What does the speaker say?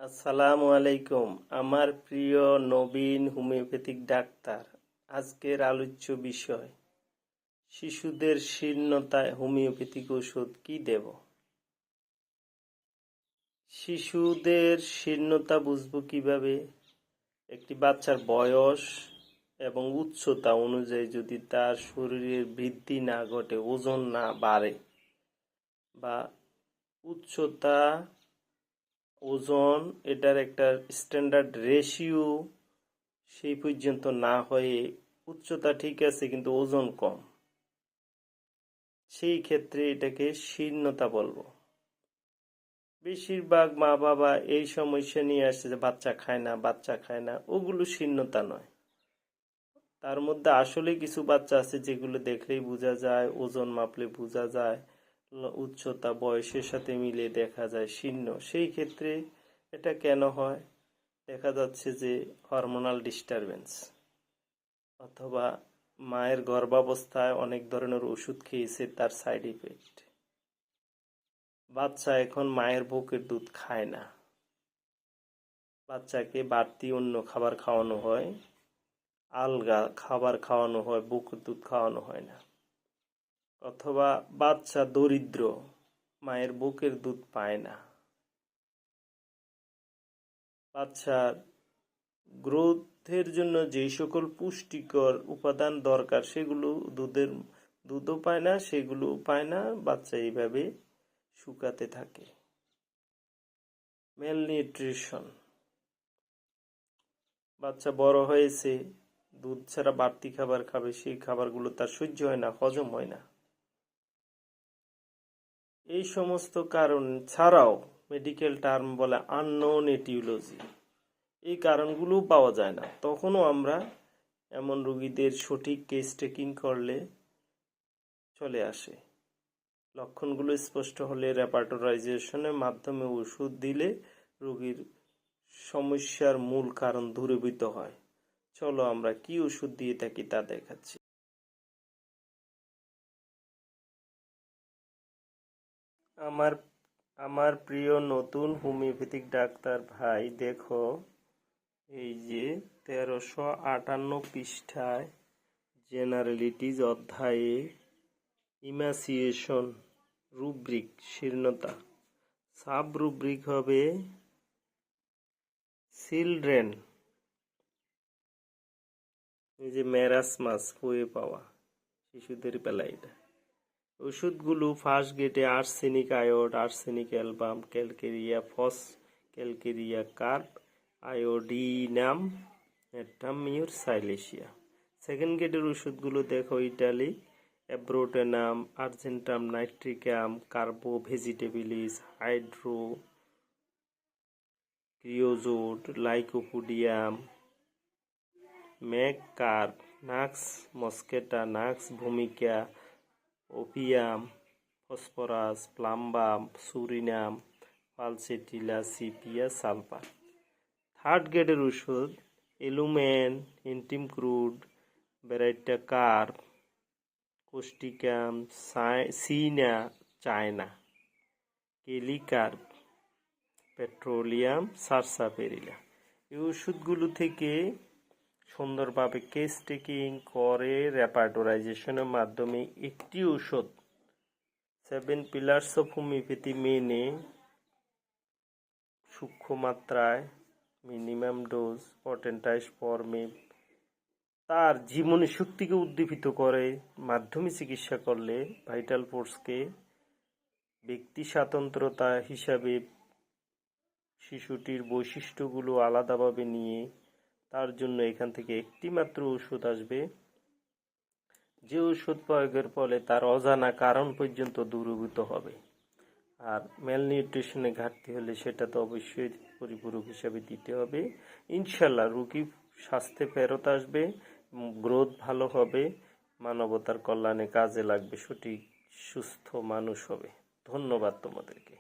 আসসালামু আলাইকুম। আমার প্রিয় নবীন হোমিওপ্যাথিক ডাক্তার, আজকের আলোচ্য বিষয় শিশুদের শীর্ণতায় হোমিওপ্যাথিক ওষুধ কি দেব। শিশুদের শীর্ণতা বুঝবো কিভাবে? একটি বাচ্চার বয়স এবং উচ্চতা অনুযায়ী যদি তার শরীরের বৃদ্ধি না ঘটে, ওজন না বাড়ে বা উচ্চতা ওজন এটার একটা স্ট্যান্ডার্ড রেশিও সেই পর্যন্ত না হয়ে উচ্চতা ঠিক আছে কিন্তু ওজন কম, সেই ক্ষেত্রে এটাকে শীর্ণতা বলবো। বেশিরভাগ মা বাবা এই সমস্যা নিয়ে আসছে যে বাচ্চা খায় না, ওগুলো শীর্ণতা নয়। তার মধ্যে আসলে কিছু বাচ্চা আছে যেগুলো দেখলেই বোঝা যায়, ওজন মাপলে বোঝা যায়, উচ্চতা বয়সের সাথে মিলে দেখা যায় শীর্ণ। সেই ক্ষেত্রে এটা কেন হয়? দেখা যাচ্ছে যে হরমোনাল ডিস্টারবেন্স অথবা মায়ের গর্ভাবস্থায় অনেক ধরনের ওষুধ খেয়েছে, তার সাইড ইফেক্ট। বাচ্চা এখন মায়ের বুকের দুধ খায় না, বাচ্চাকে বাড়তি অন্য খাবার খাওয়ানো হয়, আলগা খাবার খাওয়ানো হয়, বুকের দুধ খাওয়ানো হয় না। অথবা বাচ্চা দরিদ্র, মায়ের বুকের দুধ পায় না। বাচ্চার গ্রোথের জন্য যে সকল পুষ্টিকর উপাদান দরকার সেগুলো দুধও পায় না, সেগুলো পায় না, বাচ্চা এইভাবে শুকাতে থাকে। ম্যালনিউট্রিশন, বাচ্চা বড় হয়েছে, দুধ ছাড়া বাড়তি খাবার খাবে, সেই খাবারগুলো তার সহ্য হয় না, হজম হয় না। এই সমস্ত কারণ ছাড়াও মেডিকেল টার্ম বলে আননোন এটিওলজি, এই কারণগুলো পাওয়া যায় না। তখনও আমরা এমন রোগীদের সঠিক কেস টেকিং করলে চলে আসে। লক্ষণগুলো স্পষ্ট হলে রেপার্টোরাইজেশনের মাধ্যমে ওষুধ দিলে রোগীর সমস্যার মূল কারণ দূরীভূত হয়। চলো আমরা কি ওষুধ দিয়ে থাকি তা দেখাচ্ছি। আমার প্রিয় নতুন হোমিওপ্যাথিক ডাক্তার ভাই, দেখো এই যে 1358 পৃষ্ঠায় জেনারেলিটিজ অধ্যায়ে ইমাসিয়েশন রুব্রিক শীর্ণতা, সাব রুব্রিক হবে চিলড্রেন, এই যে ম্যারাসমাস হয়ে পাওয়া শিশুদের বেলায়। এটা ওষুধগুলো ফার্স্ট গেটে arsenic iod, arsenic album, calcarea phos, calcarea carb, iodinum, natrum mur silicea. Second গেটের ওষুধগুলো দেখো ইটালি abrotanum, argentum nitricum, carbo vegetabilis, হাইড্রো ক্রিওজোট, lycopodium, mag carb, nux moschata, nux vomica, opium, phosphorus, plumbum, psorinum, pulsatilla, sepia, sulphur. Third গ্রেডের ওষুধ alumen, antim crud, baryta carb, causticum, cina china, kali carb, petroleum, sarsaparilla. এই ওষুধগুলো থেকে সুন্দরভাবে কেস টেকিং করে রেপার্টোরাইজেশনের মাধ্যমে একটি ওষুধ 7 পিলার্স অফ হোমিওপ্যাথি মেনে সূক্ষ্ম মাত্রায় মিনিমাম ডোজ পটেন্টাইজ ফর্মে তার জীবনী শক্তিকে উদ্দীপিত করে মাধ্যমে চিকিৎসা করলে ভাইটাল ফোর্সকে ব্যক্তি স্বাতন্ত্রতা হিসাবে শিশুটির বৈশিষ্ট্যগুলো আলাদাভাবে নিয়ে তার জন্য এখান থেকে একটি মাত্র ওষুধ আসবে, যে ওষুধ প্রয়োগের ফলে তার অজানা কারণ পর্যন্ত দূরীভূত হবে। আর ম্যালনিউট্রিশনে ঘাটতি হলে সেটা তো অবশ্যই পরিপূরক হিসাবে দিতে হবে। ইনশাল্লাহ রোগী স্বাস্থ্যে ফেরত আসবে, গ্রোথ ভালো হবে, মানবতার কল্যাণে কাজে লাগবে, সঠিক সুস্থ মানুষ হবে। ধন্যবাদ তোমাদেরকে।